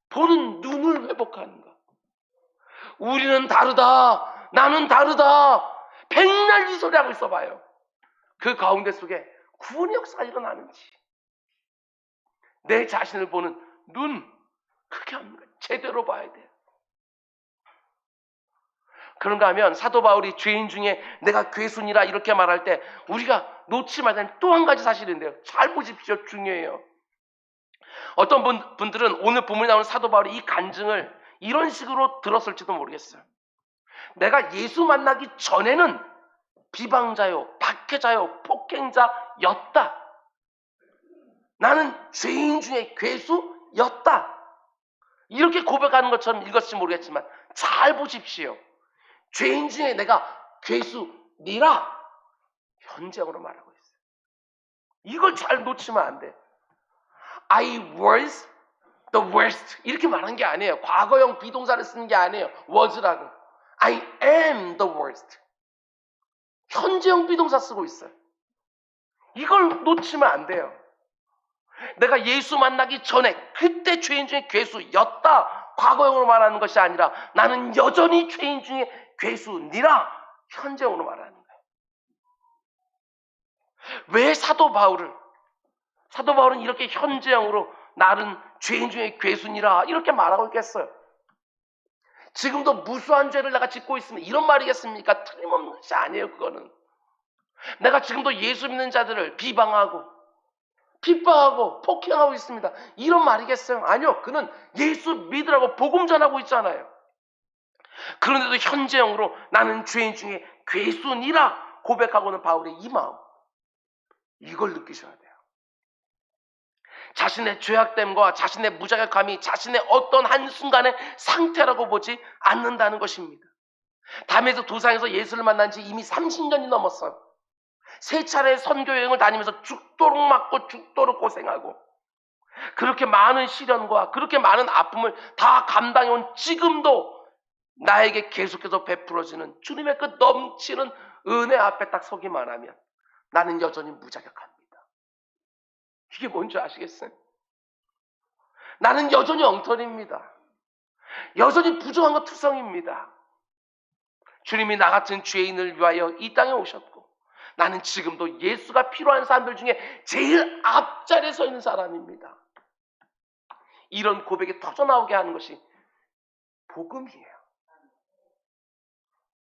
[SPEAKER 1] 보는 눈을 회복하는 것. 우리는 다르다. 나는 다르다. 백날 이 소리 하고 있어봐요. 그 가운데 속에 구원의 역사가 일어나는지. 내 자신을 보는 눈, 그렇게 합니다. 제대로 봐야 돼요. 그런가 하면 사도 바울이 죄인 중에 내가 괴순이라 이렇게 말할 때 우리가 놓지 말아야 되는 또 한 가지 사실인데요. 잘 보십시오. 중요해요. 어떤 분들은 오늘 본문에 나오는 사도 바울의 이 간증을 이런 식으로 들었을지도 모르겠어요. 내가 예수 만나기 전에는 비방자요, 박해자요, 폭행자였다. 나는 죄인 중에 괴수였다. 이렇게 고백하는 것처럼 읽었을지 모르겠지만 잘 보십시오. 죄인 중에 내가 괴수니라 현재형으로 말하고 있어요. 이걸 잘 놓치면 안 돼. I was the worst 이렇게 말한 게 아니에요. 과거형 비동사를 쓰는 게 아니에요. was라고. I am the worst. 현재형 비동사 쓰고 있어요. 이걸 놓치면 안 돼요. 내가 예수 만나기 전에 그때 죄인 중에 괴수였다. 과거형으로 말하는 것이 아니라 나는 여전히 죄인 중에 괴수니라 현재형으로 말하는 거예요. 왜 사도 바울은 이렇게 현재형으로 나는 죄인 중에 괴수니라 이렇게 말하고 있겠어요? 지금도 무수한 죄를 내가 짓고 있으면 이런 말이겠습니까? 틀림없는 것이 아니에요. 그거는 내가 지금도 예수 믿는 자들을 비방하고 핍박하고 폭행하고 있습니다. 이런 말이겠어요? 아니요. 그는 예수 믿으라고 복음 전하고 있잖아요. 그런데도 현재형으로 나는 죄인 중에 괴수니라 고백하고는 바울의 이 마음, 이걸 느끼셔야 돼요. 자신의 죄악됨과 자신의 무자격함이 자신의 어떤 한순간의 상태라고 보지 않는다는 것입니다. 담에서 도상에서 예수를 만난 지 이미 30년이 넘었어요. 3차례 선교여행을 다니면서 죽도록 맞고 죽도록 고생하고 그렇게 많은 시련과 그렇게 많은 아픔을 다 감당해온 지금도 나에게 계속해서 베풀어지는 주님의 그 넘치는 은혜 앞에 딱 서기만 하면 나는 여전히 무자격합니다. 이게 뭔지 아시겠어요? 나는 여전히 엉터리입니다. 여전히 부정한 투성입니다. 주님이 나 같은 죄인을 위하여 이 땅에 오셨고 나는 지금도 예수가 필요한 사람들 중에 제일 앞자리에 서 있는 사람입니다. 이런 고백이 터져나오게 하는 것이 복음이에요.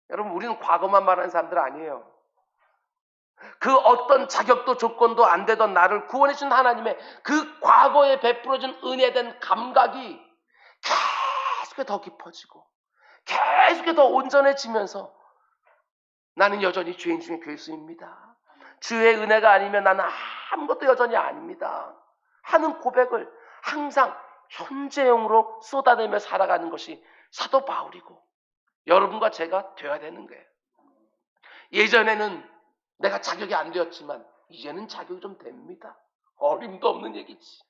[SPEAKER 1] 여러분, 우리는 과거만 말하는 사람들 아니에요. 그 어떤 자격도 조건도 안 되던 나를 구원해 준 하나님의 그 과거에 베풀어준 은혜에 대한 감각이 계속해 더 깊어지고 계속해 더 온전해지면서 나는 여전히 죄인 중에 괴수입니다. 주의 은혜가 아니면 나는 아무것도 여전히 아닙니다 하는 고백을 항상 현재형으로 쏟아내며 살아가는 것이 사도 바울이고 여러분과 제가 되어야 되는 거예요. 예전에는 내가 자격이 안 되었지만 이제는 자격이 좀 됩니다. 어림도 없는 얘기지.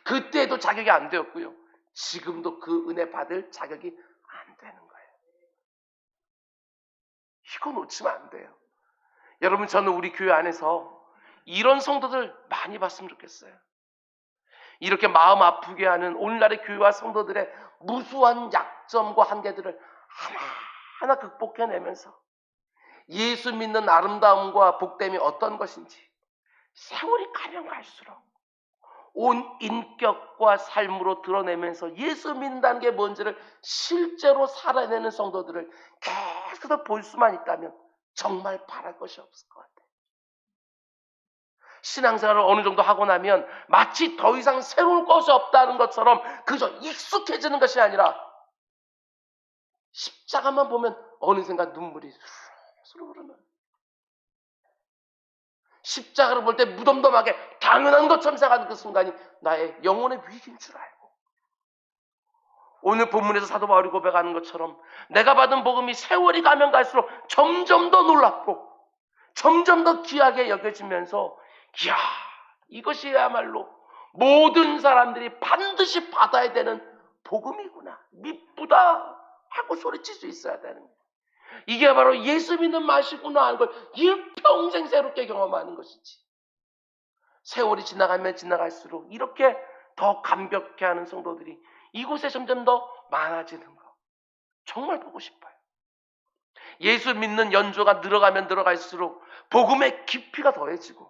[SPEAKER 1] 그때도 자격이 안 되었고요. 지금도 그 은혜 받을 자격이 안 되는 거예요. 이거 놓치면 안 돼요. 여러분, 저는 우리 교회 안에서 이런 성도들 많이 봤으면 좋겠어요. 이렇게 마음 아프게 하는 오늘날의 교회와 성도들의 무수한 약점과 한계들을 하나하나 극복해내면서 예수 믿는 아름다움과 복됨이 어떤 것인지 세월이 가면 갈수록 온 인격과 삶으로 드러내면서 예수 믿는다는 게 뭔지를 실제로 살아내는 성도들을 계속 볼 수만 있다면 정말 바랄 것이 없을 것 같아요. 신앙생활을 어느 정도 하고 나면 마치 더 이상 새로울 것이 없다는 것처럼 그저 익숙해지는 것이 아니라 십자가만 보면 어느샌가 눈물이 수르르 흐르는, 십자가를 볼 때 무덤덤하게 당연한 것처럼 생각하는 그 순간이 나의 영혼의 위기인 줄 알고, 오늘 본문에서 사도 바울이 고백하는 것처럼 내가 받은 복음이 세월이 가면 갈수록 점점 더 놀랍고 점점 더 귀하게 여겨지면서 이야, 이것이야말로 모든 사람들이 반드시 받아야 되는 복음이구나, 미쁘다 하고 소리칠 수 있어야 되는 거예요. 이게 바로 예수 믿는 맛이구나 하는 걸 일평생 새롭게 경험하는 것이지. 세월이 지나가면 지나갈수록 이렇게 더 감격해 하는 성도들이 이곳에 점점 더 많아지는 거 정말 보고 싶어요. 예수 믿는 연조가 늘어가면 늘어갈수록 복음의 깊이가 더해지고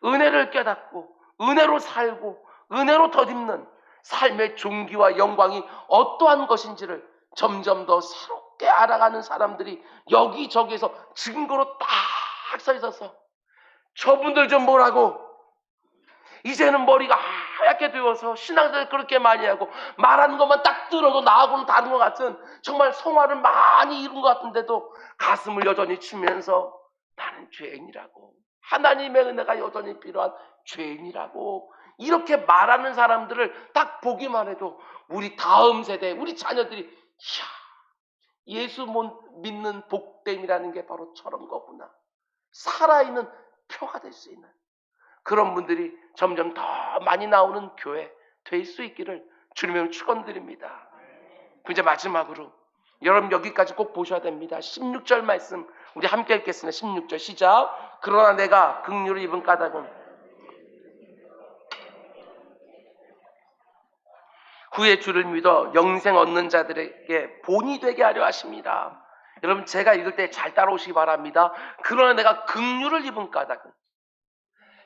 [SPEAKER 1] 은혜를 깨닫고 은혜로 살고 은혜로 덧입는 삶의 존귀와 영광이 어떠한 것인지를 점점 더 새롭게 알아가는 사람들이 여기저기에서 증거로 딱 서 있어서 저분들 좀 보라고, 이제는 머리가 하얗게 되어서 신앙생활 그렇게 많이 하고 말하는 것만 딱 들어도 나하고는 다른 것 같은, 정말 성화를 많이 이룬 것 같은데도 가슴을 여전히 치면서 나는 죄인이라고, 하나님의 은혜가 여전히 필요한 죄인이라고 이렇게 말하는 사람들을 딱 보기만 해도 우리 다음 세대, 우리 자녀들이 이야, 예수 믿는 복됨이라는 게 바로 저런 거구나, 살아있는 표가 될 수 있는 그런 분들이 점점 더 많이 나오는 교회 될 수 있기를 주님의 축원드립니다. 이제 마지막으로 여러분 여기까지 꼭 보셔야 됩니다. 16절 말씀 우리 함께 읽겠습니다. 16절 시작. 그러나 내가 긍휼을 입은 까닭은 후에 주를 믿어 영생 얻는 자들에게 본이 되게 하려 하십니다. 여러분, 제가 읽을 때 잘 따라오시기 바랍니다. 그러나 내가 긍휼을 입은 까닭은,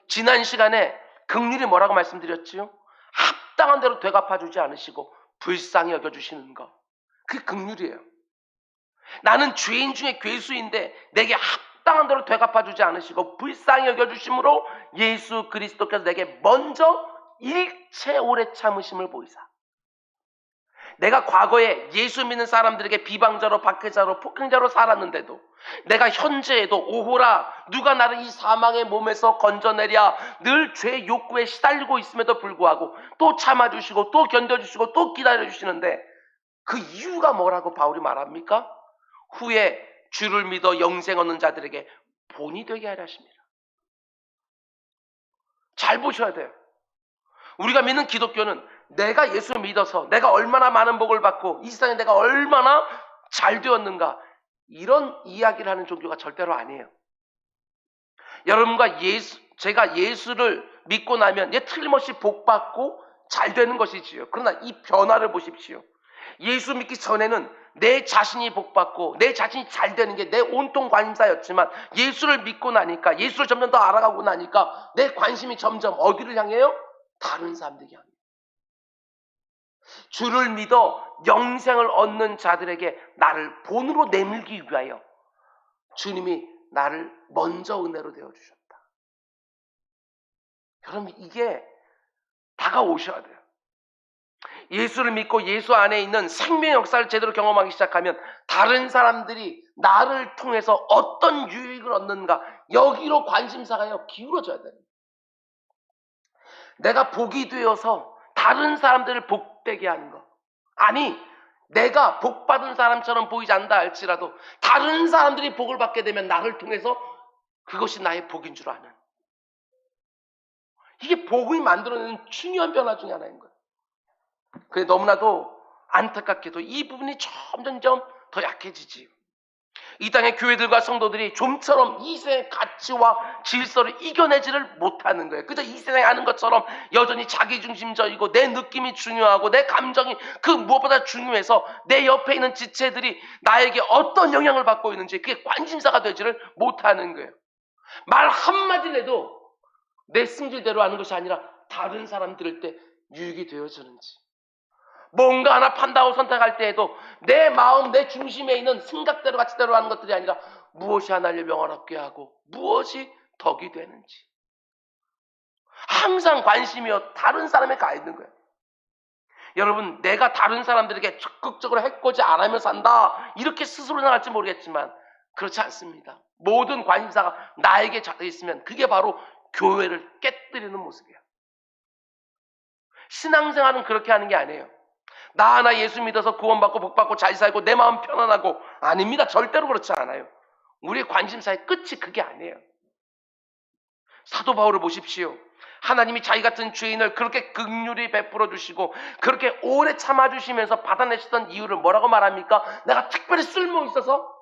[SPEAKER 1] 지난 시간에 긍휼이 뭐라고 말씀드렸지요? 합당한 대로 되갚아주지 않으시고 불쌍히 여겨주시는 것, 그게 긍휼이에요. 나는 죄인 중에 괴수인데 내게 합당한 대로 되갚아주지 않으시고 불쌍히 여겨주심으로 예수 그리스도께서 내게 먼저 일체 오래 참으심을 보이사, 내가 과거에 예수 믿는 사람들에게 비방자로 박해자로 폭행자로 살았는데도, 내가 현재에도 오호라 누가 나를 이 사망의 몸에서 건져내랴 늘 죄 욕구에 시달리고 있음에도 불구하고 또 참아주시고 또 견뎌주시고 또 기다려주시는데, 그 이유가 뭐라고 바울이 말합니까? 후에 주를 믿어 영생 얻는 자들에게 본이 되게 하려 하십니다. 잘 보셔야 돼요. 우리가 믿는 기독교는 내가 예수 믿어서 내가 얼마나 많은 복을 받고 이 세상에 내가 얼마나 잘 되었는가, 이런 이야기를 하는 종교가 절대로 아니에요. 여러분과 제가 예수를 믿고 나면 틀림없이 복 받고 잘 되는 것이지요. 그러나 이 변화를 보십시오. 예수 믿기 전에는 내 자신이 복 받고 내 자신이 잘 되는 게 내 온통 관심사였지만, 예수를 믿고 나니까, 예수를 점점 더 알아가고 나니까 내 관심이 점점 어디를 향해요? 다른 사람들에게 합니다. 주를 믿어 영생을 얻는 자들에게 나를 본으로 내밀기 위하여 주님이 나를 먼저 은혜로 되어주셨다. 여러분, 이게 다가오셔야 돼요. 예수를 믿고 예수 안에 있는 생명의 역사를 제대로 경험하기 시작하면 다른 사람들이 나를 통해서 어떤 유익을 얻는가, 여기로 관심사가 기울어져야 됩니다. 내가 복이 되어서 다른 사람들을 복되게 하는 것. 아니, 내가 복받은 사람처럼 보이지 않는다 할지라도 다른 사람들이 복을 받게 되면 나를 통해서 그것이 나의 복인 줄 아는. 이게 복이 만들어내는 중요한 변화 중에 하나인 거예요. 그런데 너무나도 안타깝게도 이 부분이 점점점 더 약해지지. 이 땅의 교회들과 성도들이 좀처럼 이 세상의 가치와 질서를 이겨내지를 못하는 거예요. 그저 이 세상에 아는 것처럼 여전히 자기중심적이고 내 느낌이 중요하고 내 감정이 그 무엇보다 중요해서 내 옆에 있는 지체들이 나에게 어떤 영향을 받고 있는지 그게 관심사가 되지를 못하는 거예요. 말 한마디를 해도 내 승질대로 하는 것이 아니라 다른 사람 들을 때 유익이 되어주는지, 뭔가 하나 판단하고 선택할 때에도 내 마음, 내 중심에 있는 생각대로 가치대로 하는 것들이 아니라 무엇이 하나를 명확하게 하고 무엇이 덕이 되는지 항상 관심이요 다른 사람에 가 있는 거예요. 여러분, 내가 다른 사람들에게 적극적으로 해코지 안 하며 산다 이렇게 스스로 생각할지 모르겠지만 그렇지 않습니다. 모든 관심사가 나에게 잡혀 있으면 그게 바로 교회를 깨뜨리는 모습이에요. 신앙생활은 그렇게 하는 게 아니에요. 나 하나 예수 믿어서 구원받고 복받고 잘 살고 내 마음 편안하고, 아닙니다. 절대로 그렇지 않아요. 우리의 관심사의 끝이 그게 아니에요. 사도 바울을 보십시오. 하나님이 자기 같은 죄인을 그렇게 긍휼히 베풀어 주시고 그렇게 오래 참아주시면서 받아내시던 이유를 뭐라고 말합니까? 내가 특별히 쓸모 있어서,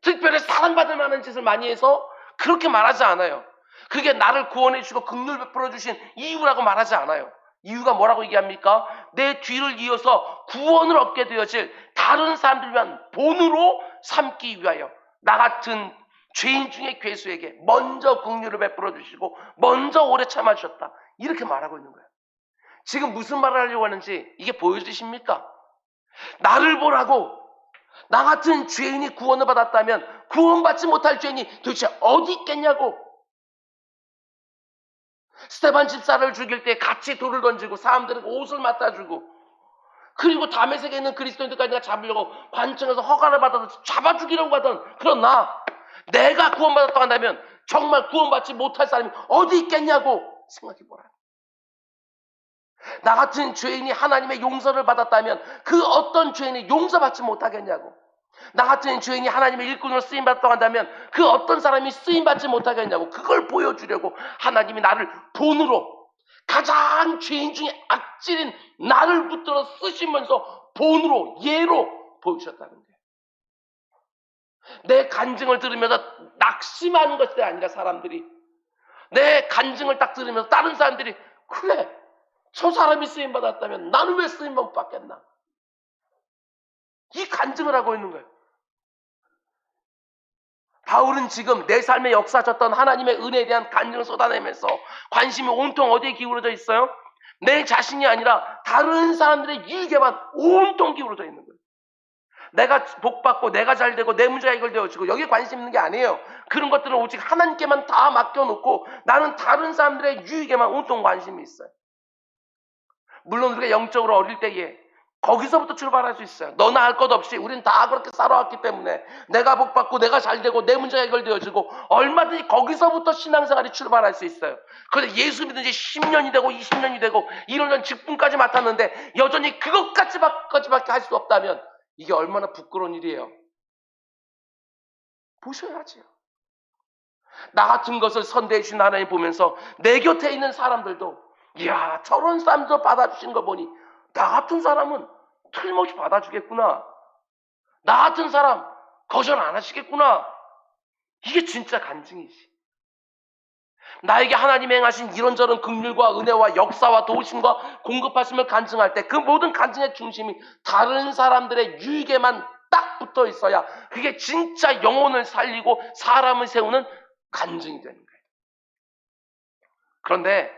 [SPEAKER 1] 특별히 사랑받을 만한 짓을 많이 해서 그렇게 말하지 않아요. 그게 나를 구원해 주시고 긍휼 베풀어 주신 이유라고 말하지 않아요. 이유가 뭐라고 얘기합니까? 내 뒤를 이어서 구원을 얻게 되어질 다른 사람들 위한 본으로 삼기 위하여 나 같은 죄인 중에 괴수에게 먼저 긍휼을 베풀어 주시고 먼저 오래 참아주셨다. 이렇게 말하고 있는 거예요. 지금 무슨 말을 하려고 하는지 이게 보여주십니까? 나를 보라고, 나 같은 죄인이 구원을 받았다면 구원받지 못할 죄인이 도대체 어디 있겠냐고. 스데반 집사를 죽일 때 같이 돌을 던지고 사람들은 옷을 맡아주고, 그리고 다메섹에 있는 그리스도인들까지 잡으려고 관청에서 허가를 받아서 잡아 죽이려고 하던 그런 내가 구원받았다고 한다면 정말 구원받지 못할 사람이 어디 있겠냐고 생각해보라. 나 같은 죄인이 하나님의 용서를 받았다면 그 어떤 죄인이 용서받지 못하겠냐고. 나 같은 죄인이 하나님의 일꾼으로 쓰임받았다고 한다면 그 어떤 사람이 쓰임받지 못하겠냐고. 그걸 보여주려고 하나님이 나를 본으로, 가장 죄인 중에 악질인 나를 붙들어 쓰시면서 본으로, 예로 보여주셨다는 거예요. 내 간증을 들으면서 낙심하는 것이 아니라 사람들이 내 간증을 딱 들으면서 다른 사람들이 그래, 저 사람이 쓰임받았다면 나는 왜 쓰임 못 받겠나, 이 간증을 하고 있는 거예요. 바울은 지금 내 삶에 역사하셨던 하나님의 은혜에 대한 간증을 쏟아내면서 관심이 온통 어디에 기울어져 있어요? 내 자신이 아니라 다른 사람들의 유익에만 온통 기울어져 있는 거예요. 내가 복받고 내가 잘되고 내 문제가 해결되어지고 여기에 관심 있는 게 아니에요. 그런 것들은 오직 하나님께만 다 맡겨놓고 나는 다른 사람들의 유익에만 온통 관심이 있어요. 물론 우리가 영적으로 어릴 때에 거기서부터 출발할 수 있어요. 너나 할 것 없이 우린 다 그렇게 살아왔기 때문에 내가 복받고 내가 잘되고 내 문제가 해결되어지고 얼마든지 거기서부터 신앙생활이 출발할 수 있어요. 그런데 예수 믿은 지 10년이 되고 20년이 되고 1년 직분까지 맡았는데 여전히 그것까지밖에 할 수 없다면 이게 얼마나 부끄러운 일이에요. 보셔야지요. 나 같은 것을 선대해 주신 하나님 보면서 내 곁에 있는 사람들도 이야, 저런 사람도 받아주신 거 보니 나 같은 사람은 틀림없이 받아주겠구나, 나 같은 사람 거절 안 하시겠구나. 이게 진짜 간증이지. 나에게 하나님이 행하신 이런저런 긍휼과 은혜와 역사와 도우심과 공급하심을 간증할 때 그 모든 간증의 중심이 다른 사람들의 유익에만 딱 붙어 있어야 그게 진짜 영혼을 살리고 사람을 세우는 간증이 되는 거예요. 그런데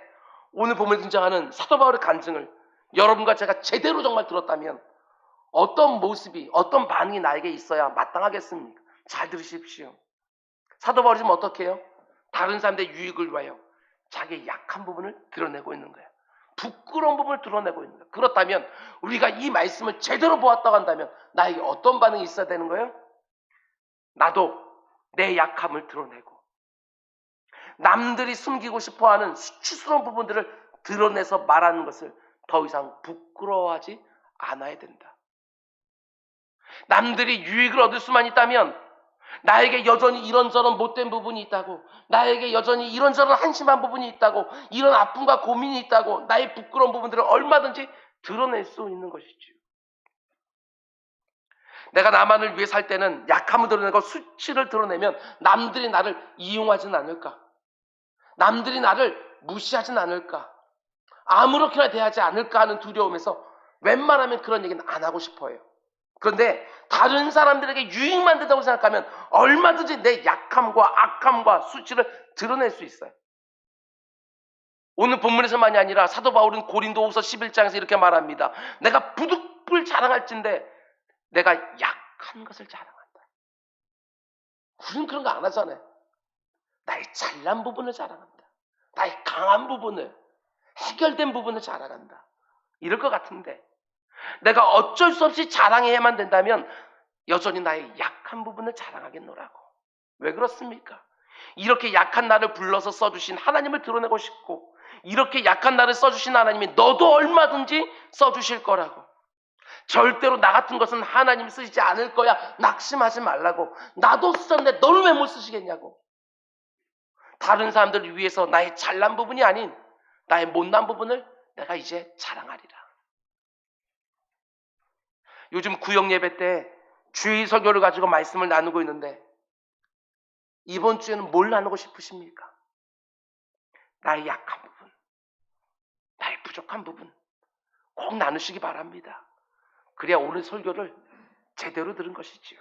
[SPEAKER 1] 오늘 본문에 등장하는 사도 바울의 간증을 여러분과 제가 제대로 정말 들었다면 어떤 모습이, 어떤 반응이 나에게 있어야 마땅하겠습니까? 잘 들으십시오. 사도 바울이 지금 어떻게 해요? 다른 사람들의 유익을 위하여 자기의 약한 부분을 드러내고 있는 거예요. 부끄러운 부분을 드러내고 있는 거예요. 그렇다면 우리가 이 말씀을 제대로 보았다고 한다면 나에게 어떤 반응이 있어야 되는 거예요? 나도 내 약함을 드러내고 남들이 숨기고 싶어하는 수치스러운 부분들을 드러내서 말하는 것을 더 이상 부끄러워하지 않아야 된다. 남들이 유익을 얻을 수만 있다면 나에게 여전히 이런저런 못된 부분이 있다고, 나에게 여전히 이런저런 한심한 부분이 있다고, 이런 아픔과 고민이 있다고, 나의 부끄러운 부분들을 얼마든지 드러낼 수 있는 것이지요. 내가 나만을 위해 살 때는 약함을 드러내고 수치를 드러내면 남들이 나를 이용하지는 않을까? 남들이 나를 무시하진 않을까? 아무렇게나 대하지 않을까 하는 두려움에서 웬만하면 그런 얘기는 안 하고 싶어요. 그런데 다른 사람들에게 유익만 된다고 생각하면 얼마든지 내 약함과 악함과 수치를 드러낼 수 있어요. 오늘 본문에서만이 아니라 사도 바울은 고린도후서 11장에서 이렇게 말합니다. 내가 부득불 자랑할진대 내가 약한 것을 자랑한다. 우리는 그런 거 안 하잖아요. 나의 잘난 부분을 자랑한다. 나의 강한 부분을, 해결된 부분을 자랑한다. 이럴 것 같은데 내가 어쩔 수 없이 자랑해야만 된다면 여전히 나의 약한 부분을 자랑하겠노라고. 왜 그렇습니까? 이렇게 약한 나를 불러서 써주신 하나님을 드러내고 싶고, 이렇게 약한 나를 써주신 하나님이 너도 얼마든지 써주실 거라고. 절대로 나 같은 것은 하나님 쓰시지 않을 거야. 낙심하지 말라고. 나도 쓰셨는데 너는 왜 못 쓰시겠냐고. 다른 사람들을 위해서 나의 잘난 부분이 아닌 나의 못난 부분을 내가 이제 자랑하리라. 요즘 구역 예배 때 주의 설교를 가지고 말씀을 나누고 있는데 이번 주에는 뭘 나누고 싶으십니까? 나의 약한 부분, 나의 부족한 부분 꼭 나누시기 바랍니다. 그래야 오늘 설교를 제대로 들은 것이지요.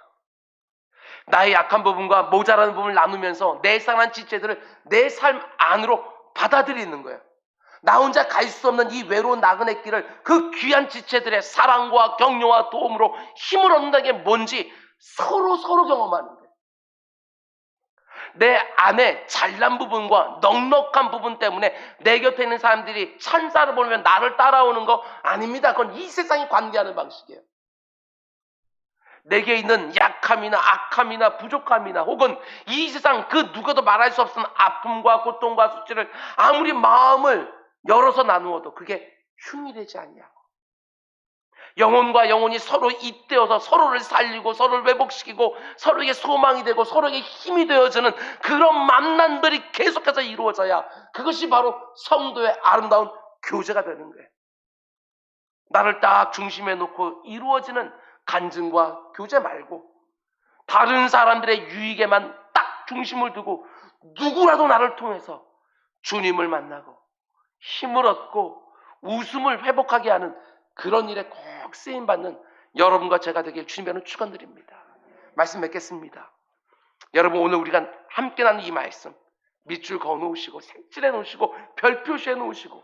[SPEAKER 1] 나의 약한 부분과 모자라는 부분을 나누면서 내 상한 지체들을 내 삶 안으로 받아들이는 거예요. 나 혼자 갈 수 없는 이 외로운 나그네 길을 그 귀한 지체들의 사랑과 격려와 도움으로 힘을 얻는다는 게 뭔지 서로 경험하는 거예요. 내 안에 잘난 부분과 넉넉한 부분 때문에 내 곁에 있는 사람들이 찬사를 보면 나를 따라오는 거 아닙니다. 그건 이 세상이 관계하는 방식이에요. 내게 있는 약함이나 악함이나 부족함이나 혹은 이 세상 그 누구도 말할 수 없는 아픔과 고통과 수치를 아무리 마음을 열어서 나누어도 그게 흉이 되지 않냐고. 영혼과 영혼이 서로 잇대어서 서로를 살리고 서로를 회복시키고 서로에게 소망이 되고 서로에게 힘이 되어주는 그런 만남들이 계속해서 이루어져야 그것이 바로 성도의 아름다운 교제가 되는 거예요. 나를 딱 중심에 놓고 이루어지는 간증과 교제 말고 다른 사람들의 유익에만 딱 중심을 두고 누구라도 나를 통해서 주님을 만나고 힘을 얻고 웃음을 회복하게 하는 그런 일에 꼭 쓰임받는 여러분과 제가 되길 주님께는 축원드립니다. 말씀 맺겠습니다. 여러분 오늘 우리가 함께 나눈 이 말씀 밑줄 그어놓으시고 색칠해 놓으시고 별표시해 놓으시고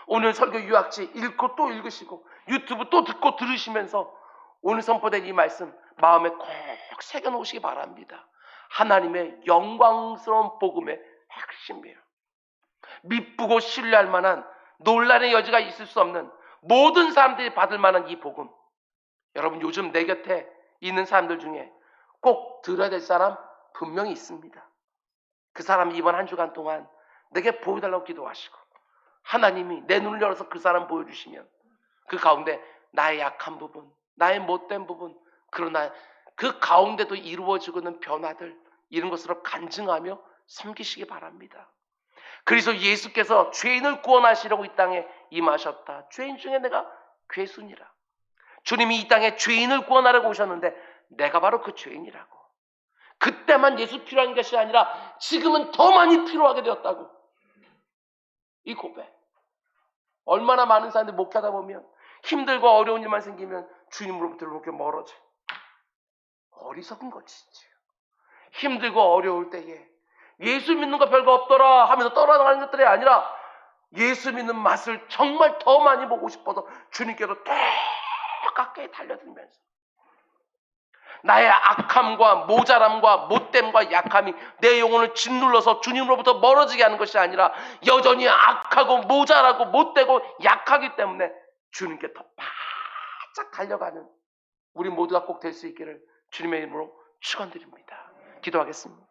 [SPEAKER 1] 오늘 설교 유학지 읽고 또 읽으시고 유튜브 또 듣고 들으시면서 오늘 선포된 이 말씀 마음에 꼭 새겨놓으시기 바랍니다. 하나님의 영광스러운 복음의 핵심이에요. 미쁘고 신뢰할 만한 논란의 여지가 있을 수 없는 모든 사람들이 받을 만한 이 복음. 여러분 요즘 내 곁에 있는 사람들 중에 꼭 들어야 될 사람 분명히 있습니다. 그 사람이 이번 한 주간 동안 내게 보여달라고 기도하시고 하나님이 내 눈을 열어서 그 사람 보여주시면 그 가운데 나의 약한 부분, 나의 못된 부분, 그러나 그 가운데도 이루어지고 있는 변화들 이런 것으로 간증하며 섬기시기 바랍니다. 그래서 예수께서 죄인을 구원하시려고 이 땅에 임하셨다. 죄인 중에 내가 괴순이라. 주님이 이 땅에 죄인을 구원하려고 오셨는데 내가 바로 그 죄인이라고. 그때만 예수 필요한 것이 아니라 지금은 더 많이 필요하게 되었다고. 이 고백. 얼마나 많은 사람들이 목회하다 보면 힘들고 어려운 일만 생기면 주님으로부터 이렇게 멀어져. 어리석은 것이지. 힘들고 어려울 때에 예수 믿는 거 별거 없더라 하면서 떠나가는 것들이 아니라 예수 믿는 맛을 정말 더 많이 보고 싶어서 주님께로 더 가까이 달려들면서 나의 악함과 모자람과 못됨과 약함이 내 영혼을 짓눌러서 주님으로부터 멀어지게 하는 것이 아니라 여전히 악하고 모자라고 못되고 약하기 때문에 주님께 더 바짝 달려가는 우리 모두가 꼭 될 수 있기를 주님의 이름으로 축원드립니다. 기도하겠습니다.